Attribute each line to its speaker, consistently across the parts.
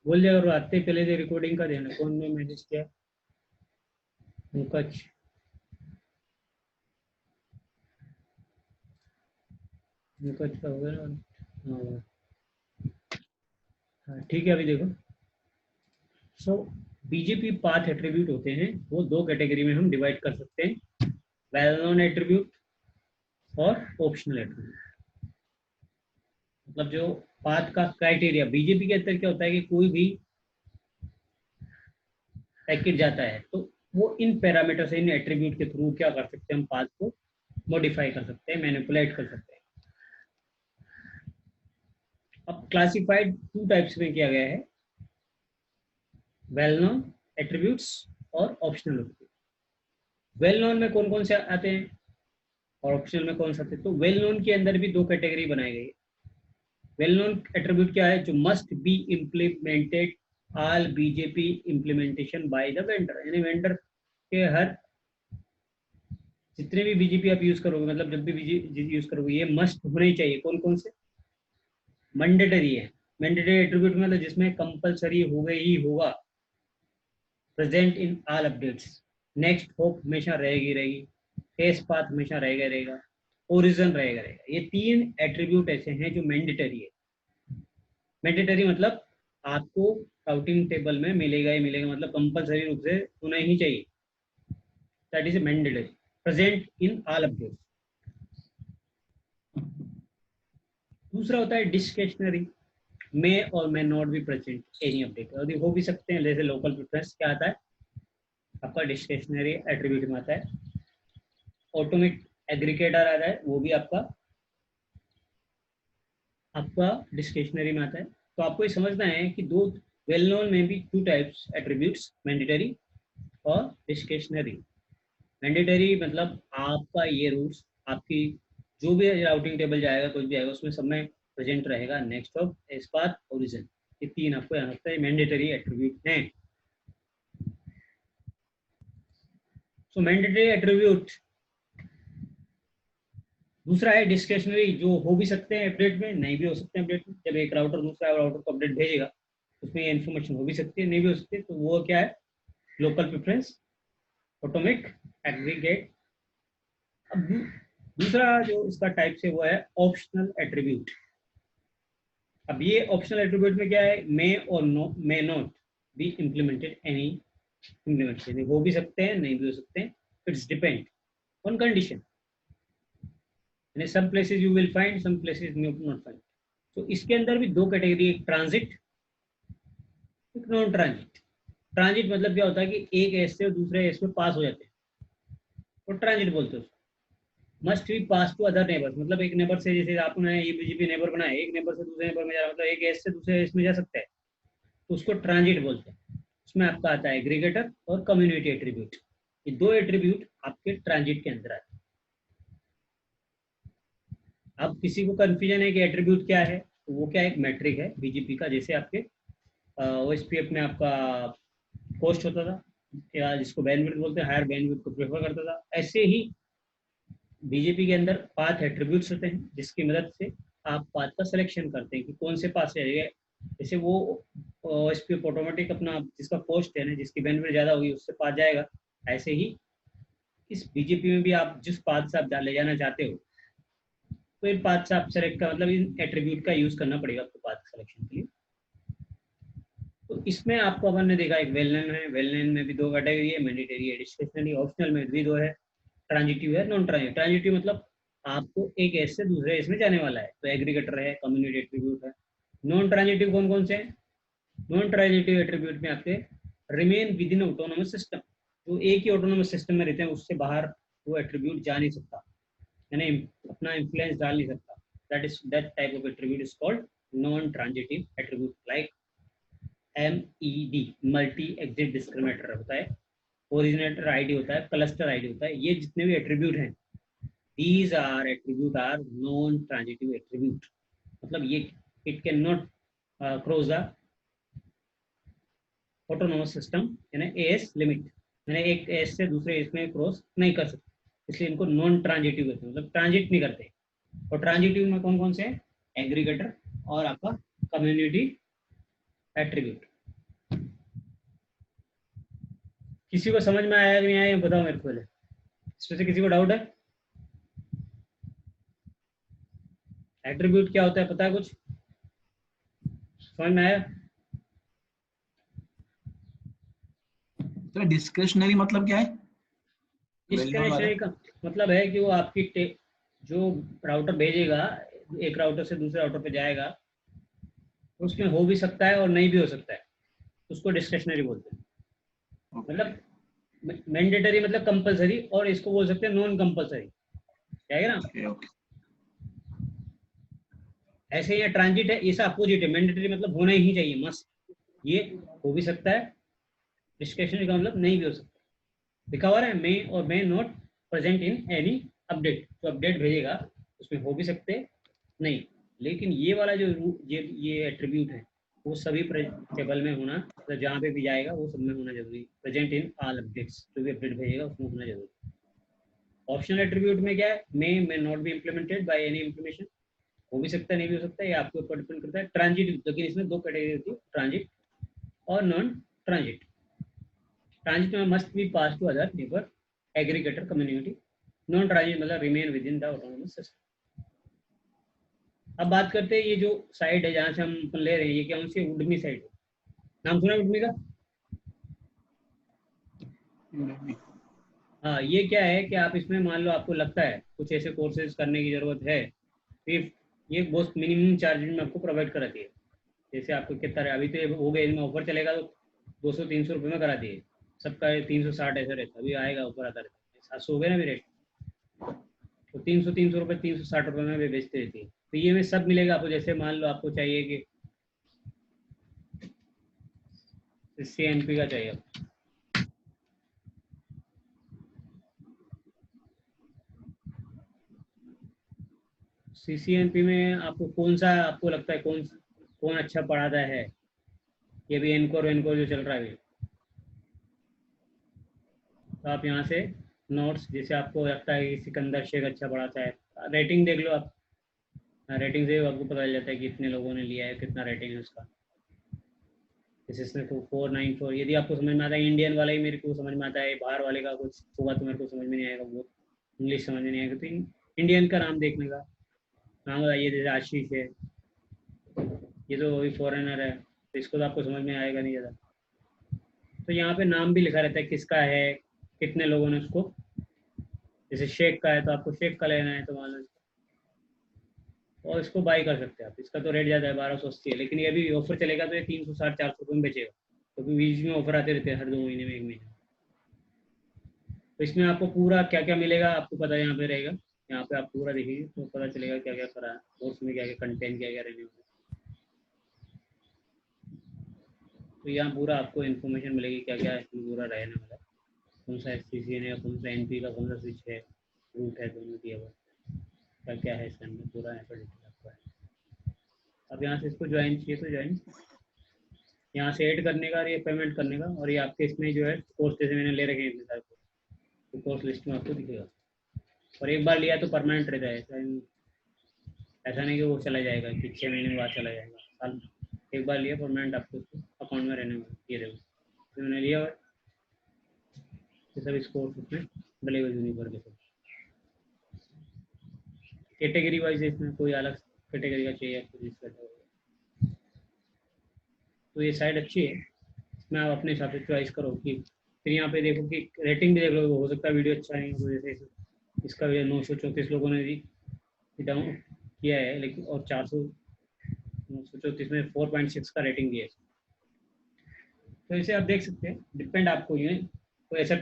Speaker 1: बोल दिया, और आते ही पहले से रिकॉर्डिंग का देना। कौन ने मैसेज किया? पंकज। पंकज का होगा ना? हाँ हाँ, ठीक है। अभी देखो, सो बीजेपी पाथ एट्रीब्यूट होते हैं, वो दो कैटेगरी में हम डिवाइड कर सकते हैं, वेल नोन एट्रीब्यूट और ऑप्शनल एट्रीब्यूट। मतलब जो पाथ का क्राइटेरिया बीजेपी के अंदर क्या होता है कि कोई भी पैकेज जाता है तो वो इन पैरामीटर से, इन एट्रीब्यूट के थ्रू क्या कर सकते हैं, हम पाथ को मॉडिफाई कर सकते हैं, मैनिपुलेट कर सकते हैं। अब क्लासिफाइड टू टाइप्स में किया गया है, वेल नोन एट्रीब्यूट्स और ऑप्शनल एट्रीब्यूट। वेल नोन में कौन कौन से आते हैं और ऑप्शनल में कौन से आते हैं? तो वेल नोन के अंदर भी दो कैटेगरी बनाई गई है। वेल नोन एट्रीब्यूट क्या है? जो must be implemented all BJP implementation by the vendor, यानी वेंडर के हर जितने भी बीजेपी आप यूज करोगे, मतलब जब भी बीजेपी यूज करोगे, ये मस्ट होने ही चाहिए। कौन कौन से? मैंडेटरी है। मैंडेटरी एट्रीब्यूट मतलब जिसमें कंपलसरी हो गई ही होगा, present in all updates, next hop हमेशा रहेगी रहेगी, फेस पाथ हमेशा रहेगा रहेगा, ओरिजिन रहेगा रहेगा। ये तीन एट्रीब्यूट ऐसे हैं जो मैंडेटरी है। मैंडेटरी मतलब आपको राउटिंग टेबल में मिलेगा ही मिलेगा, मतलब कंपलसरी रूप से होना ही चाहिए। That is mandatory, present in all updates. दूसरा होता है डिस्क्रिशनरी, मे और मे not be present any update, और हो भी सकते हैं। जैसे लोकल प्रेफरेंस क्या आता है आपका, डिस्क्रिशनरी एट्रीब्यूट में आता है। ऑटोमेट एग्रीगेटर आता है, वो भी आपका आपका डिस्क्रिशनरी में आता है। तो आपको ये समझना है कि दो वेल नोन में भी टू टाइप्स एट्रीब्यूट्स, मैंडेटरी और डिस्क्रिशनरी। मैंडेटरी मतलब आपका ये रूल्स, आपकी जो भी राउटिंग टेबल जाएगा, कुछ भी आएगा, उसमें सब में प्रेजेंट रहेगा, नेक्स्ट ऑफ, एस्पाथ, ओरिजिन। ये तीन आपको याद रखना है, मैंडेटरी एट्रीब्यूट हैं। सो मैंडेटरी एट्रीब्यूट। दूसरा है डिस्क्रिशनरी, जो हो भी सकते हैं अपडेट में, नहीं भी हो सकते हैं अपडेट में। जब एक राउटर दूसरा राउटर को अपडेट भेजेगा, उसमें ये इन्फॉर्मेशन हो भी सकती है, नहीं भी हो सकती है। तो वो क्या है? Local preference, atomic aggregate. अब दूसरा जो इसका टाइप से वो है ऑप्शनल एट्रीब्यूट। अब ये ऑप्शनल एट्रीब्यूट में क्या है? मे और no, may not be implemented any implementation, हो भी सकते हैं, नहीं भी हो सकते हैं। इट्स डिपेंड ऑन कंडीशन, यानी some places you will find, some places you not find. तो इसके अंदर भी दो कैटेगरी, एक ट्रांजिट, एक नॉन ट्रांजिट। ट्रांजिट मतलब क्या होता है कि एक एस से दूसरे एस में पास हो जाते हैं, वो ट्रांजिट बोलते हैं। Must be pass to other neighbours, मतलब एक नेबर से, जैसे आपने ये बीजेपी नेबर बनाया, एक नेबर से दूसरे नेबर में जा रहा, मतलब एक एस से दूसरे एस में जा सकता है, तो उसको ट्रांजिट बोलते हैं। उसमें आपका आता है एग्रीगेटर और कम्युनिटी एट्रीब्यूट। ये दो एट्रीब्यूट आपके ट्रांजिट के अंदर आते हैं। अब किसी को कंफ्यूजन है कि एट्रीब्यूट क्या है, तो वो क्या, एक मैट्रिक है बीजीपी का। जैसे आपके ओएसपीएफ में आपका कोस्ट होता था, या जिसको बैंडविड्थ बोलते हैं, हायर बैंडविड्थ को प्रेफर करता था, ऐसे ही बीजेपी के अंदर पाथ एट्रीब्यूट्स होते हैं, जिसकी मदद से आप पाथ का सिलेक्शन करते हैं कि कौन से पाथ से जाएगा। जैसे वो ओएसपीएफ ऑटोमेटिक अपना जिसका कोस्ट है ना, जिसकी बैंडविड्थ ज़्यादा होगी उससे पाथ जाएगा। ऐसे ही इस बीजेपी में भी आप जिस पाथ से आप ले जाना चाहते हो, तो इन पाथ से आप सेलेक्ट का मतलब इन एट्रीब्यूट का यूज करना पड़ेगा आपको पाथ सिलेक्शन के लिए। तो इसमें आपको अपन ने देखा, एक वेलनेन है, वेलनेन में भी दो कैटेगरी है, मैंडेटरी है, डिस्क्रिशनरी। ऑप्शनल में भी दो है, ट्रांजिटिव है, नॉन ट्रांजिटिव। ट्रांजिटिव मतलब आपको एक एस से दूसरे एस में जाने वाला है, तो एग्रीगेटर है, कम्युनिटी एट्रीब्यूट है। नॉन ट्रांजिटिव कौन कौन से हैं? नॉन ट्रांजिटिव एट्रीब्यूट में आपके remain with in autonomous system, जो एक ही ऑटोनोमस सिस्टम में रहते हैं, उससे बाहर वो एट्रीब्यूट जा नहीं सकता, यानी अपना इन्फ्लुएंस डाल नहीं सकता। That type of attribute is called non transitive attribute. Like MED, multi exit discriminator होता है, ओरिजिनेटर आईडी होता है, क्लस्टर आईडी होता है। ये जितने भी एट्रीब्यूट हैं, these are attribute are non transitive attribute, मतलब ये it can not cross the autonomous system, यानी एएस लिमिट, यानी एक एस से दूसरे एस में क्रॉस नहीं कर सकते, इसलिए इनको नॉन ट्रांजिटिव कहते हैं, मतलब ट्रांजिट नहीं करते। और ट्रांजिटिव में कौन कौन से हैं? एग्रीगेटर और आपका कम्युनिटी एट्रीब्यूट। किसी को समझ में आया कि नहीं आया बताओ मेरे को पहले, इसमें से किसी को डाउट है? एट्रीब्यूट क्या होता है पता है कुछ, समझ में आया?
Speaker 2: तो डिस्क्रिशनरी मतलब क्या है?
Speaker 1: डिस्कनेक्शन का मतलब है कि वो आपकी जो राउटर भेजेगा एक राउटर से दूसरे राउटर पे जाएगा, उसमें हो भी सकता है और नहीं भी हो सकता है, उसको डिस्क्रिशनरी बोलते हैं। मतलब मैंडेटरी मतलब कंपलसरी, और इसको बोल सकते हैं नॉन कंपलसरी, क्या है ना? ऐसे ये ट्रांजिट है, ऐसा अपोजिट है। मैंडेटरी मतलब होना ही चाहिए, मस्ट, ये हो भी सकता है। डिस्क्रिशनरी का मतलब नहीं भी हो सकता। लिखा हुआ है मे और may not present in any update, जो अपडेट भेजेगा उसमें हो भी सकते नहीं। लेकिन ये वाला जो ये एट्रीब्यूट है वो सभी टेबल में होना, मतलब जहाँ पे भी जाएगा वो सब में होना जरूरी। प्रेजेंट इन ऑल अपडेट्स, जो भी अपडेट भेजेगा उसमें होना जरूरी। ऑप्शनल एट्रीब्यूट में क्या है, मे not be implemented by any information, हो भी सकता है नहीं भी हो सकता है, ये आपके ऊपर डिपेंड करता है। ट्रांजिट, लेकिन इसमें दो कैटेगरी होती है, ट्रांजिट और नॉन ट्रांजिट। ट्रांजिट में must be pass to other neighbour aggregator community, non transit मतलब remain within the autonomous system. अब बात करते हैं ये जो साइड है जहाँ से हम ले रहे हैं, ये क्या उनसे उडमी साइड है, नाम सुना उडमी का? हाँ, ये क्या है कि आप इसमें मान लो आपको लगता है कुछ ऐसे कोर्सेज करने की जरूरत है, फिर ये बहुत मिनिमम चार्ज में आपको प्रोवाइड कराती है। जैसे आपको कितना अभी तो हो गया, इसमें ऑफर चलेगा तो 200-300 रुपये में कराती है, सबका 360 ऐसा रहता है, अभी आएगा ऊपर आता रहता है, 700 हो गया ना अभी रेट, तो 300 रुपये 360 रुपये में भी बेचते रहती है। तो ये में सब मिलेगा आपको। जैसे मान लो आपको चाहिए कि CNP का चाहिए, CCNP में आपको कौन सा आपको लगता है कौन अच्छा पढ़ाता है? ये भी एनकोर वेनकोर जो चल रहा है, तो आप यहाँ से नोट्स, जैसे आपको लगता है कि सिकंदर शेख अच्छा पढ़ाता है, रेटिंग देख लो आप, रेटिंग से आपको पता चल जाता है कि कितने लोगों ने लिया है, कितना रेटिंग है उसका। जैसे इसमें 494, यदि आपको समझ में आता है, इंडियन वाला ही मेरे को समझ में आता है, बाहर वाले का कुछ होगा तो मेरे को समझ में नहीं आएगा, वो इंग्लिश समझ में नहीं आएगा, तो इंडियन का नाम देखने का, नाम बताइए, जैसे आशीष है, ये तो अभी फॉरेनर है, तो इसको तो आपको समझ में आएगा नहीं ज़्यादा। तो यहाँ पे नाम भी लिखा रहता है किसका है, कितने लोगों ने उसको, जैसे शेख का है तो आपको शेख का लेना है तो मान लो, और इसको बाई कर सकते हैं आप। इसका तो रेट ज़्यादा है, 1280 है, लेकिन ये भी ऑफर चलेगा तो ये 360-400 रुपये में बेचेगा, क्योंकि बीच में ऑफर आते रहते हैं हर 2 महीने में, 1 महीने। तो इसमें आपको पूरा क्या क्या मिलेगा आपको पता यहाँ पे रहेगा, यहाँ पे आप पूरा देखिए तो पता चलेगा क्या क्या करा है और उसमें क्या क्या कंटेंट क्या क्या रहने वाला। तो यहाँ पूरा आपको इन्फॉर्मेशन मिलेगी क्या क्या इसमें पूरा रहने वाला है, कौन सा SCCN है, कौन सा NP का कौन सा स्विच है, रूट है, दोनों दिया हुआ क्या क्या है इसके अंदर, पूरा यहाँ पर डिटेल आपको है। अब यहाँ से इसको ज्वाइन चाहिए तो ज्वाइन, यहाँ से ऐड करने का और ये पेमेंट करने का, और ये आपके इसमें जो है कोर्स जैसे मैंने ले रखे हैं इतने सारे कोर्स, तो कोर्स लिस्ट में आपको दिखेगा। और एक बार लिया तो परमानेंट रहता है, ऐसा नहीं कि वो चला जाएगा कि 6 महीने बाद चला जाएगा, साल। एक बार लिया परमानेंट आपको अकाउंट में रहने वाला, ये देखो तो मैंने लिया और ये सब इस कोर्स उसमें डले हुए यूनिफर के सब कैटेगरी वाइज है, इसमें कोई अलग कैटेगरी का चाहिए आपको जिस कैटेगरी। तो ये साइड अच्छी है, इसमें आप अपने हिसाब से चॉइस करो कि, फिर यहाँ पे देखो कि रेटिंग भी देख लो, हो सकता है वीडियो अच्छा नहीं हो, जैसे इसका 934 लोगों ने भी डाउन किया है, लेकिन और 934 में 4.6 का रेटिंग दिया है। तो इसे आप देख सकते हैं, डिपेंड आपको ये कोई ऐसा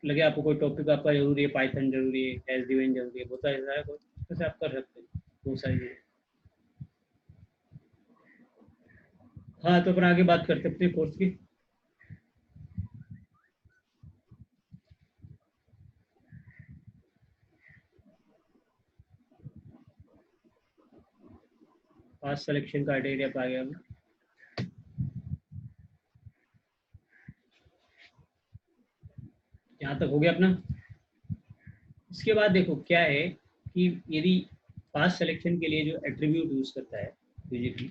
Speaker 1: लगे आपको कोई टॉपिक आपका जरूरी है, पाइथन जरूरी है, SDN जरूरी है, बहुत ऐसा है, तो आप कर सकते हैं बहुत सारी चीज़ें। हाँ, तो अपन आगे बात कर सकते हैं कोर्स की। पास सिलेक्शन क्राइटेरिया पर आ गया मैं, यहाँ तक हो गया अपना। इसके बाद देखो क्या है कि यदि पास सिलेक्शन के लिए जो एट्रीब्यूट यूज करता है बीजेपी,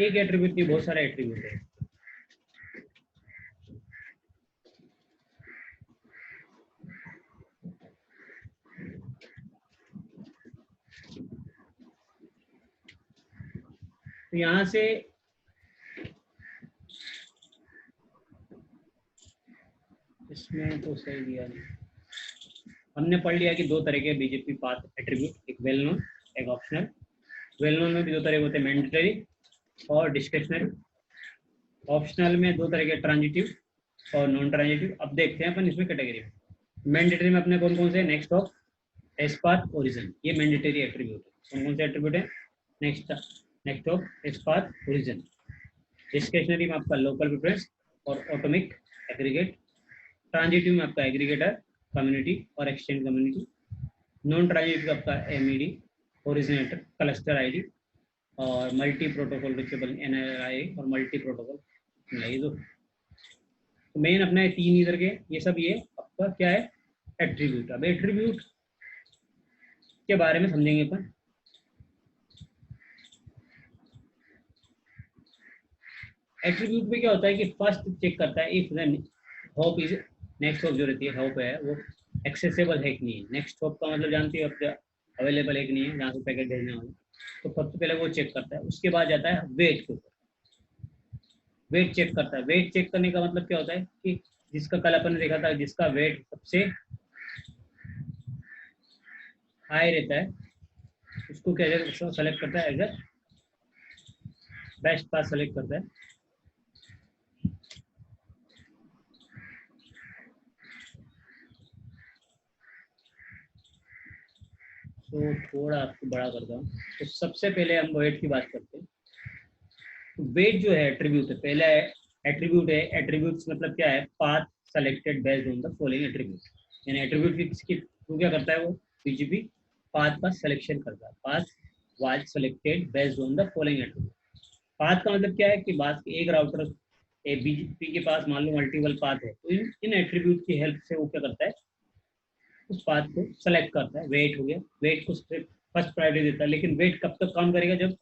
Speaker 1: एक एट्रीब्यूट नहीं, बहुत सारे एट्रीब्यूट है। तो यहाँ से इसमें तो सही दिया नहीं। हमने पढ़ लिया कि दो तरह के बीजेपी पाथ एट्रीब्यूट, एक वेल नोन, एक ऑप्शनल। वेल नोन में भी दो तरह होते हैं, मैंडेटरी और डिस्क्रिशनरी। ऑप्शनल में दो तरह के, ट्रांजिटिव और नॉन ट्रांजिटिव। अब देखते हैं अपन इसमें कैटेगरी में। मैंडेटरी में अपने कौन कौन से, next of, S path, origin, ये मैंडेटरी एट्रीब्यूट है। कौन कौन से एट्रीब्यूट है? Next of, S path, origin. Discretionary में आपका लोकल प्रेफरेंस और ऑटोमिक एग्रीगेट। ट्रांजिटिव में आपका एग्रीगेटर, कम्युनिटी और एक्सचेंज कम्युनिटी। नॉन ट्रांजिटिव आपका एमईडी, ओरिजिनेटर, क्लस्टर आईडी और मल्टी प्रोटोकॉल रिचेबल, एनआरआई और मल्टी प्रोटोकॉल। ये दो तो मेन अपना है, तीन इधर के, ये सब ये आपका क्या है, एट्रीब्यूट। अब एट्रीब्यूट के बारे में समझेंगे अपन। एट्रीब्यूट में क्या होता है कि फर्स्ट चेक करता है if hope is, next hop जो रहती है, होप है वो एक्सेसिबल है कि नहीं है। नेक्स्ट होप का मतलब जानती है, अवेलेबल है कि नहीं है, जहाँ से पैकेट भेजना हो। तो सबसे पहले वो चेक करता है। उसके बाद जाता है वेट के ऊपर, वेट चेक करता है। वेट चेक करने का मतलब क्या होता है कि जिसका कल अपन ने देखा था, जिसका वेट सबसे हाई रहता है उसको क्या सेलेक्ट करता है, as a best path select करता है। तो थोड़ा आपको बड़ा करता हूँ। तो सबसे पहले हम वेट की बात करते हैं। तो वेट जो है एट्रीब्यूट है, पहला एट्रीब्यूट है। एट्रीब्यूट्स मतलब क्या है, path selected based on the following attribute. यानी एट्रीब्यूट की किसकी थ्रू क्या करता है वो, बीजीपी पाथ का सिलेक्शन करता है। Path was selected based on the following attribute. Path का मतलब क्या है कि बात एक राउटर बीजीपी के पास मान लो मल्टीपल पाथ है, तो इन एट्रीब्यूट की हेल्प से वो क्या करता है, उस पाथ को सेलेक्ट करता है। वेट हो गया, वेट को फर्स्ट प्रायोरिटी देता है। लेकिन वेट कब तक काम करेगा, जब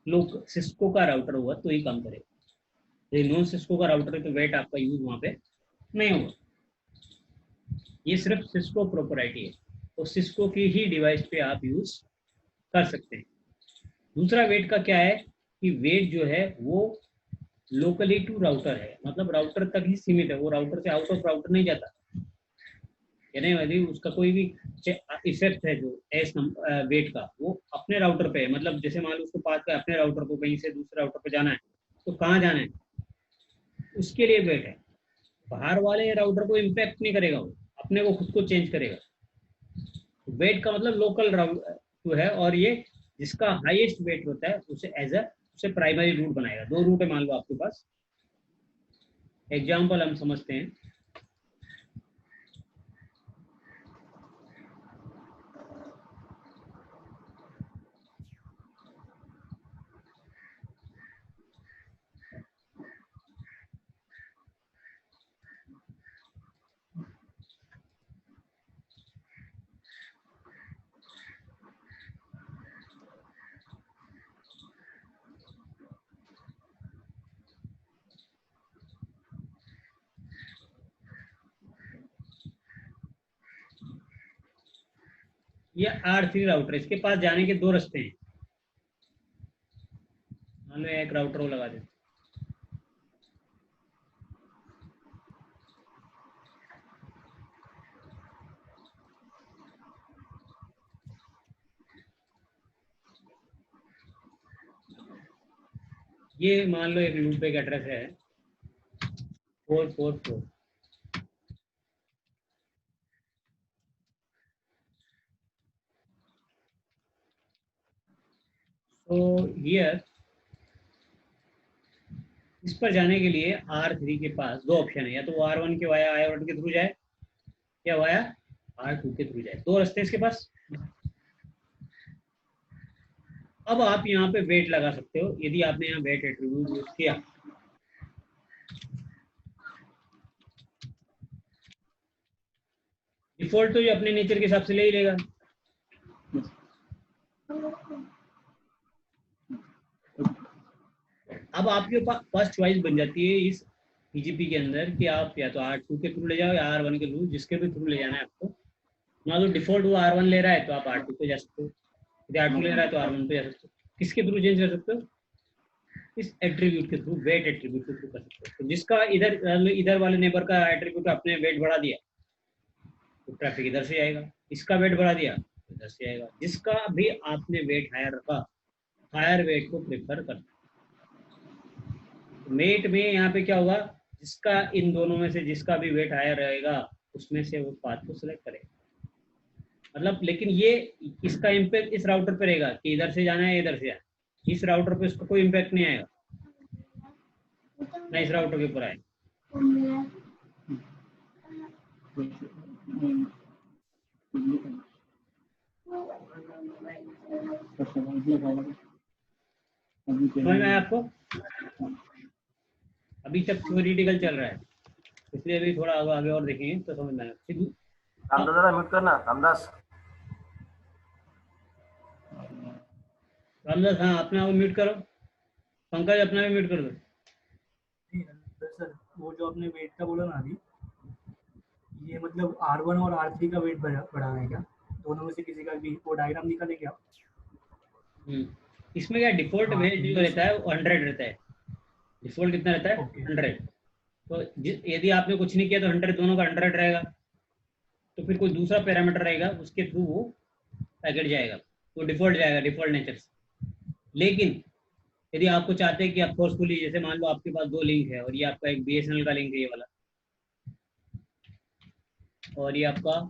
Speaker 1: लोग सिस्को का राउटर होगा तो ही काम करेगा। यदि नॉन सिस्को का राउटर है तो वेट आपका यूज वहां पे नहीं होगा। ये सिर्फ सिस्को प्रोपराइटी है, और सिस्को की ही डिवाइस पे आप यूज कर सकते हैं। दूसरा वेट का क्या है कि वेट जो है वो लोकली टू राउटर है, मतलब राउटर तक ही सीमित है, वो राउटर से आउट ऑफ राउटर नहीं जाता। यानी यदि उसका कोई भी इफेक्ट है जो एस वेट का, वो अपने राउटर पे है। मतलब जैसे मान लो उसको पास का अपने राउटर को कहीं से दूसरे राउटर पे जाना है, तो कहाँ जाना है, उसके लिए वेट है। बाहर वाले राउटर को इम्पैक्ट नहीं करेगा, वो अपने को खुद को चेंज करेगा। वेट का मतलब लोकल राउटर है, और ये जिसका हाईएस्ट वेट होता है उसे एज अ उसे प्राइमरी रूट बनाएगा। दो रूट है मान लो आपके पास, एग्जाम्पल हम समझते हैं। ये R3 राउटर, इसके पास जाने के दो रास्ते हैं। मान लो एक राउटर को लगा देते, ये मान लो एक लूप एक एड्रेस है 444। तो हियर इस पर जाने के लिए R3 के पास दो ऑप्शन है, या तो R1 के वाया R1 के थ्रू जाए, या वाया R2 के थ्रू जाए। दो रास्ते इसके पास। अब आप यहाँ पे वेट लगा सकते हो, यदि आपने यहाँ वेट एट्रीब्यूट यूज किया। डिफॉल्ट तो ये अपने नेचर के हिसाब से ले ही लेगा। अब आपके पास फर्स्ट चॉइस बन जाती है इस बीजीपी के अंदर कि आप या तो R2 के थ्रू ले जाओ या R1 के थ्रू, जिसके भी थ्रू ले जाना है आपको। मान लो डिफॉल्ट वो R1 ले रहा है तो आप R2 पे जा सकते हो, यदि R2 ले रहा है तो R1 पे जा सकते हो। किसके थ्रू चेंज कर सकते हो? इस एट्रीब्यूट के थ्रू, वेट एट्रीब्यूट के थ्रू कर सकते हो। तो जिसका इधर वाले नेबर का एट्रीब्यूट आपने वेट बढ़ा दिया तो ट्रैफिक इधर से आएगा, इसका वेट बढ़ा दिया तो इधर से आएगा। जिसका भी आपने वेट हायर रखा, हायर वेट को प्रेफर कर। मेट में यहाँ पे क्या होगा, जिसका इन दोनों में से जिसका भी वेट हायर रहेगा उसमें से वो पाथ को सिलेक्ट करेगा। मतलब लेकिन ये इसका इम्पैक्ट इस राउटर पे रहेगा कि इधर से जाना है इधर से जाना है। इस राउटर पे उसका कोई इम्पैक्ट नहीं आएगा, ना इस राउटर के ऊपर आएगा। समझ में आया आपको? अभी तक थ्योरेटिकल चल रहा है, इसलिए अभी थोड़ा आगे और देखेंगे तो समझ में आएगा।
Speaker 3: रामदास दादा म्यूट करना, रामदास।
Speaker 1: रामदास हाँ अपना वो म्यूट करो, पंकज अपना भी म्यूट कर दो।
Speaker 4: सर वो जो आपने वेट का बोला ना अभी, ये मतलब R1 और R3 का वेट बढ़ाना है क्या? दोनों में से किसी का भी वो डायग्राम निकाले क्या?
Speaker 1: इसमें क्या डिफॉल्ट वेट जो रहता है वो 100 रहता है। डिफॉल्ट कितना रहता है? 100। तो यदि आपने कुछ नहीं किया तो 100 दोनों का 100 रहेगा। तो फिर कोई दूसरा पैरामीटर रहेगा उसके थ्रू वो पैकेट जाएगा, वो डिफॉल्ट जाएगा डिफॉल्ट नेचर से। लेकिन यदि आपको चाहते हैं कि आप फोर्सफुली, जैसे मान लो आपके पास 2 लिंक है और ये आपका एक BSNL का लिंक है ये वाला, और ये आपका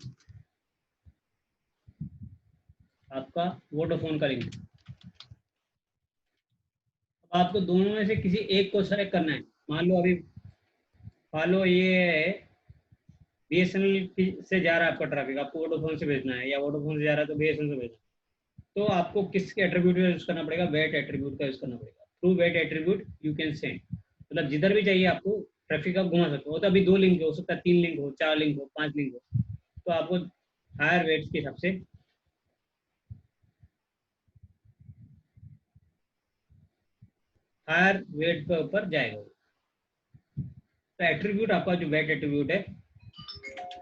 Speaker 1: वोडाफोन का लिंक है। अब आपको दोनों में से किसी एक को सेलेक्ट करना है। मान लो अभी फॉलो ये BSNL से जा रहा है आपका ट्रैफिक, आपको वोडाफोन से भेजना है, या वोडाफोन से जा रहा है तो BSNL से भेजना है। तो आपको किसके एट्रीब्यूट का यूज करना पड़ेगा? वेट एट्रीब्यूट का यूज करना पड़ेगा। Through weight attribute you can send, मतलब जिधर भी चाहिए आपको ट्रैफिक आप घुमा सकते हो। तो अभी 2 लिंक हो सकता है, 3 लिंक हो, 4 लिंक हो, 5 लिंक हो, तो आपको हायर वेट्स के हिसाब से हायर वेट के ऊपर जाएगा। तो एट्रीब्यूट आपका जो वेट एट्रीब्यूट है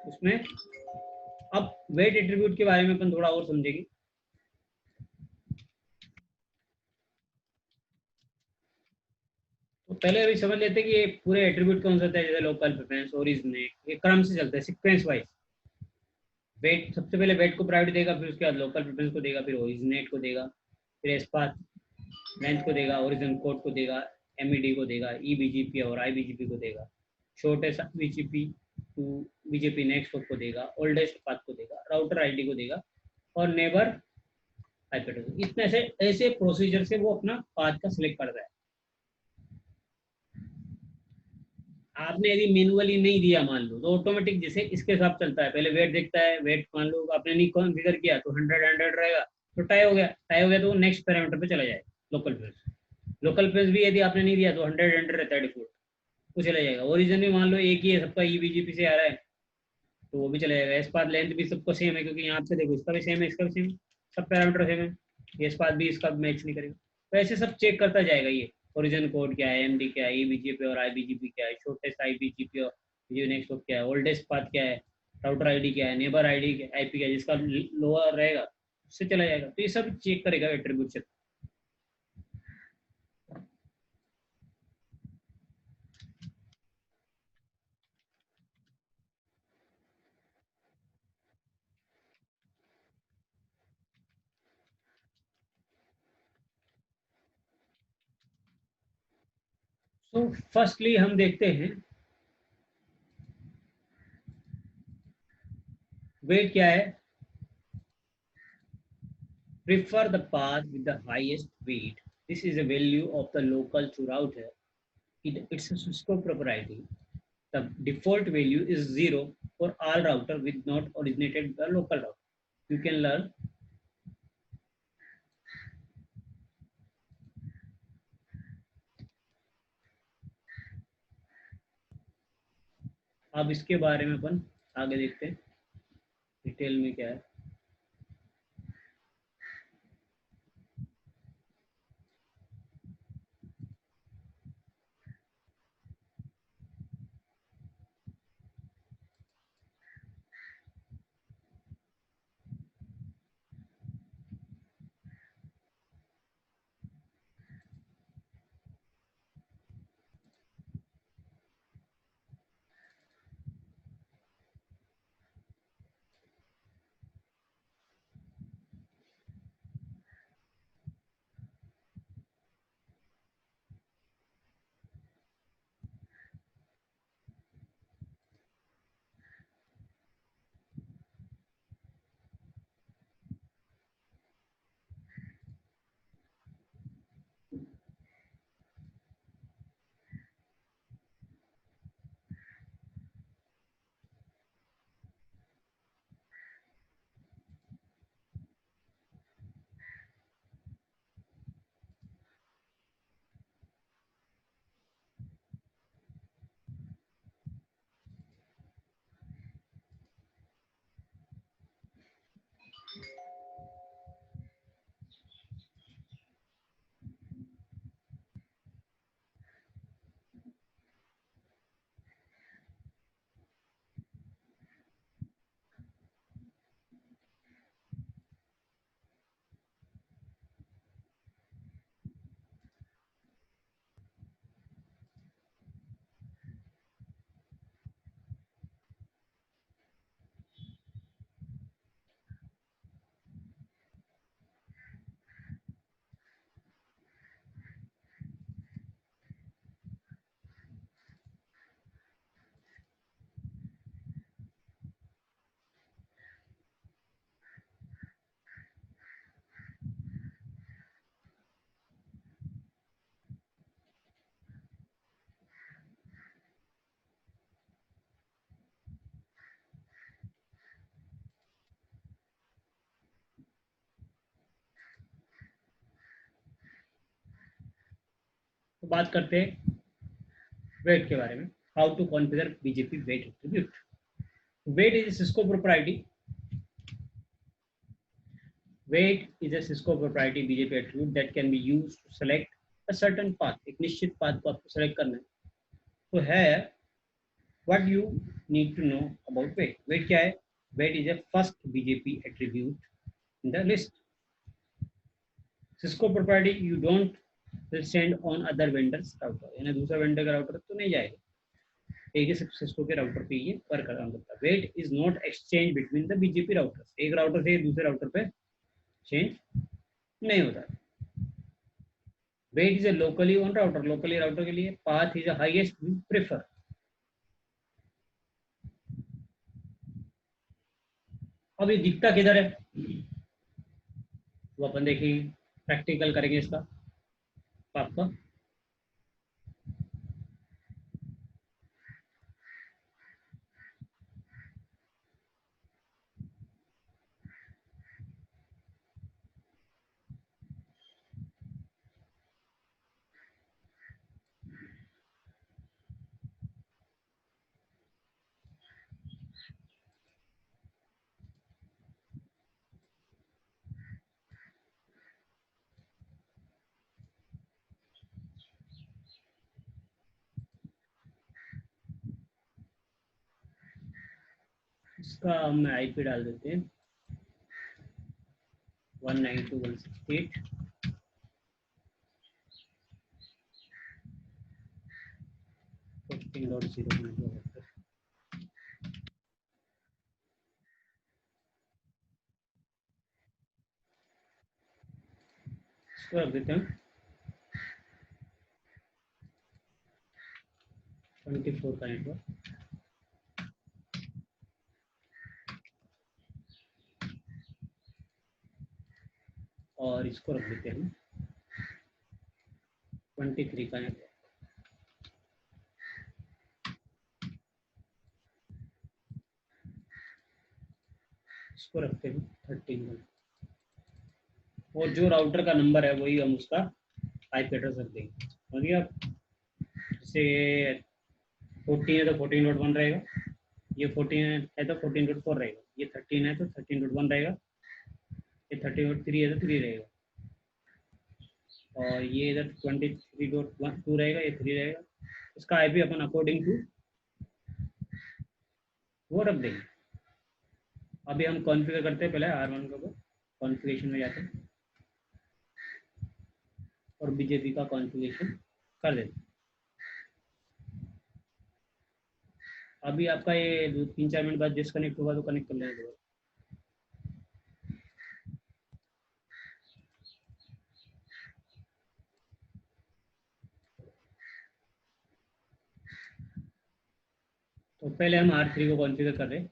Speaker 1: उसमें, अब वेट एट्रीब्यूट के बारे में अपन थोड़ा और समझेंगे। तो पहले अभी समझ लेते हैं कि ये पूरे एट्रीब्यूट कौन सा होता है। जैसे लोकल प्रेफरेंस, ओरिजिनेट, ये क्रम से चलता है, सीक्वेंस वाइज। वेट सबसे पहले वेट को प्रायोरिटी देगा, फिर उसके बाद लोकल प्रेफरेंस को देगा, फिर ओरिजिनेट को देगा, फिर एस्पाथ लेंथ को देगा, ओरिजिन कोड को देगा, MED को देगा, EBGP और IBGP को देगा, shortest BGP to BGP next को देगा, ओल्डेस्ट पाथ को देगा, राउटर ID को देगा, और नेबर IP एड्रेस। इतने से ऐसे प्रोसीजर से वो अपना पाथ का सिलेक्ट करता है। आपने यदि मैनुअली नहीं दिया मान लो, तो ऑटोमेटिक जैसे इसके हिसाब चलता है। पहले वेट देखता है, वेट मान लो आपने नहीं कॉन्फ़िगर किया तो 100 रहेगा, तो टाई हो गया, टाई हो गया तो नेक्स्ट पैरामीटर पे चला जाएगा। लोकल प्रेस, लोकल प्रेस भी यदि आपने नहीं दिया तो 100 रहता है डिफॉल्ट, वो चला जाएगा। ओरिजिन भी मान लो एक ही है सबका, EBGP से आ रहा है तो वो भी चला जाएगा। एस्पाथ लेंथ भी सबको सेम है, क्योंकि यहाँ पे देखो इसका भी सेम है, इसका भी सेम, सब पैरामीटर सेम है। ये एस्पाथ भी इसका मैच नहीं करेगा, तो ऐसे सब चेक करता जाएगा ये। ओरिजिन कोड क्या है, MD क्या है, EBGP और IBGP क्या है, शॉर्टेस्ट IBGP और नेक्स्ट क्या है, ओल्डेस्ट पाथ क्या है, राउटर ID क्या है, नेबर ID IP क्या है, जिसका लोअर रहेगा उससे चला जाएगा। तो ये सब चेक करेगा एट्रीब्यूट से। तो फर्स्टली हम देखते हैं वेट क्या है। Prefer the path with the highest weight. This is a value of the local to router. It's a Cisco proprietary. The default value is 0 for all router with not originated the local router. You can learn. अब इसके बारे में अपन आगे देखते हैं detail में क्या है। तो बात करते हैं वेट के बारे में, how to configure BGP weight attribute. Weight is Cisco proprietary, weight is a Cisco proprietary BGP attribute that can be used to select a certain path. एक निश्चित पाथ को आपको सेलेक्ट करना है। तो है what you need to know about weight. Weight क्या है? Weight is a first BGP attribute in the list. Cisco proprietary you don't will send on other vendors router, यानी दूसरा वेंडर का राउटर तो नहीं जाएगा, एक ही सिस्को के राउटर पे ये वर्क काम करता है। Weight is not exchange between the BGP routers, एक राउटर से दूसरे राउटर पे चेंज नहीं होता। Weight is a locally on router, locally router के लिए path is a highest we prefer. अब ये दिखता किधर है वो अपन देखेंगे, प्रैक्टिकल करेंगे इसका आपका। इसका हम आईपी डाल देते हैं 192.168 15.0. इसको रख देते हैं 24 का नेटवर्क, और इसको रख देते हैं 23 का नेटवर्क। इसको रखते हैं 13 का, और जो राउटर का नंबर है वही हम उसका आईपी एड्रेस रख देंगे। समझ गए आप? जैसे 14 है तो 14.1 रहेगा, ये 14 है तो 14.4 रहेगा, ये 13 है तो 13.1 रहेगा, ये 30.3 है तो 3 रहेगा, और ये इधर 23.2 रहेगा, ये 3 रहेगा। इसका आईपी अपन अकॉर्डिंग टू वो रख देंगे। अभी हम कॉन्फ़िगर करते हैं, पहले R1 को कॉन्फ़िगरेशन में जाते हैं और बीजेपी का कॉन्फ़िगरेशन कर देते हैं। अभी आपका ये 3-4 मिनट बाद डिस्कनेक्ट होगा तो कनेक्ट कर लेना दोबारा। तो पहले हम R3 को कॉन्फ़िगर कर रहे हैं।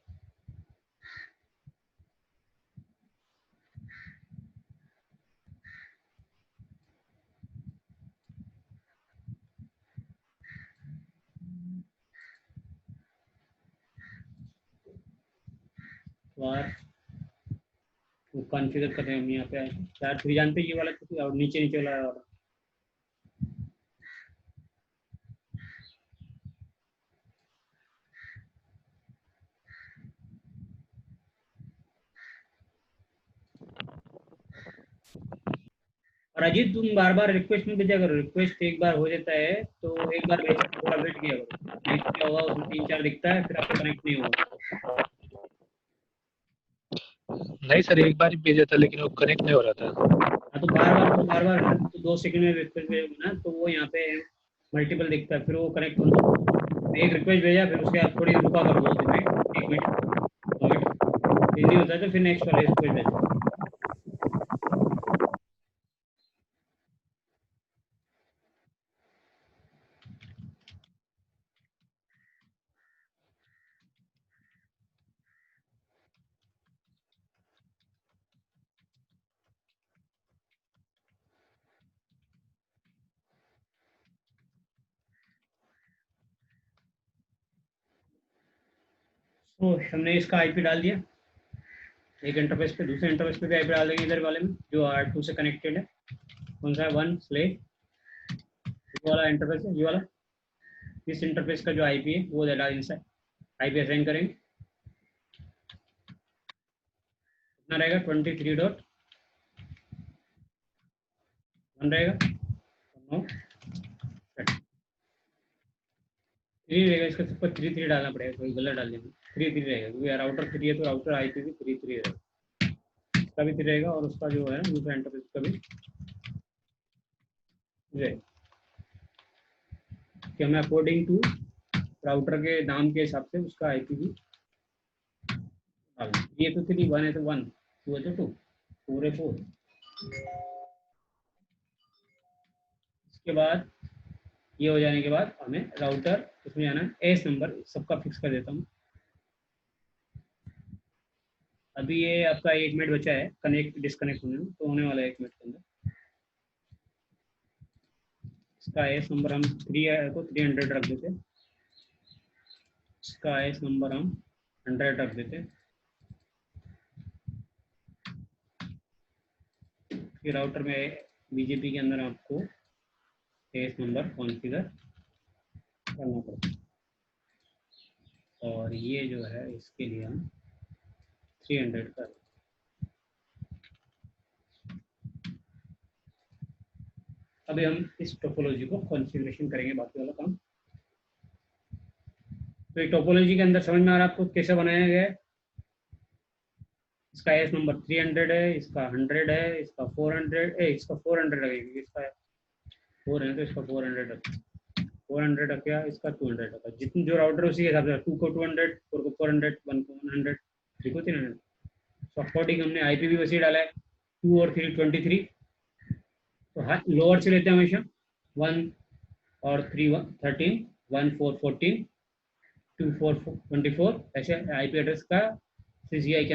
Speaker 1: तो कॉन्फ़िगर कर रहे हैं हम यहाँ पे R3 जानते हैं, ये वाला और नीचे वाला। और अजीत तुम बार बार रिक्वेस्ट में भेजा करो, रिक्वेस्ट एक बार हो जाता है तो एक बार भेजा, थोड़ा वेट किया करो, नहीं तो क्या होगा उसमें 3-4 दिखता है फिर आपको कनेक्ट नहीं होगा।
Speaker 5: नहीं सर, एक बार ही भेजा था लेकिन वो कनेक्ट नहीं हो रहा था।
Speaker 1: हाँ तो बार बार तो 2 सेकंड में रिक्वेस्ट भेजोगे ना तो वो यहाँ पे मल्टीपल दिखता है, फिर वो कनेक्ट होगा। एक रिक्वेस्ट भेजा फिर उसके बाद थोड़ी रुका करो 2 मिनट, 1 मिनट 2 मिनट, फिर नहीं होता है तो फिर नेक्स्ट वाले रिक्वेस्ट भेजो। तो हमने इसका आईपी डाल दिया एक इंटरफेस पे, दूसरे इंटरफेस पे भी आईपी डाल देंगे इधर वाले में जो R2 से कनेक्टेड है। कौन सा है? 1/1 ये वाला इंटरफेस है, ये वाला, इस इंटरफेस का जो आईपी है वो डाटा इनसाइड आईपी असाइन करेंगे। कितना रहेगा 23.1 रहेगा, 3 रहेगा, इसका सब पर 3 डालना पड़ेगा, कोई गलत डाल देंगे 3 रहेगा क्योंकि राउटर 3 है तो राउटर आईपी भी 3 रहेगा, इसका भी 3 रहेगा और उसका जो है दूसरा इंटरफेस का भी रहेगा कि हमें अकॉर्डिंग टू राउटर के नाम के हिसाब से उसका आईपी भी डालना। ये तो 3, 1 है तो 1, 2 है तो 2, 4 है 4। इसके बाद ये हो जाने के बाद हमें राउटर उसमें जाना है, एस नंबर सबका फिक्स कर देता हूँ। अभी ये आपका 1 मिनट बचा है कनेक्ट डिस्कनेक्ट होने में, तो होने वाला है 1 मिनट के अंदर। इसका एस नंबर हम 3 है तो 300 रख देते, इसका एस नंबर हम 100 रख देते, फिर राउटर में बीजेपी के अंदर आपको एस नंबर कॉन्फ़िगर करना पड़ता है और ये जो है इसके लिए हम 300 कर। अभी हम इस टोपोलॉजी को कॉन्फ़िगरेशन करेंगे, बाकी वाला काम। तो ये टोपोलॉजी के अंदर समझ में आ रहा है आपको कैसे बनाया गया है। इसका एस नंबर 300 है, इसका 100 है, इसका 400 है, इसका 400 लगेगा, इसका 4 है तो इसका 400 रखा, 400 रखा, इसका 200 रखा, जितनी जो राउटर उसी के हिसाब से 2 को 200, 4 को 400, 1 को 100, 3 को 300। तो अकॉर्डिंग हमने आईपी भी वैसे डाला है, 2 और 3 23। तो लोअर से लेते हैं हमेशा, 1 और 3 13, 1 4 14, 2 4 24, ऐसे आईपी एड्रेस का CCI के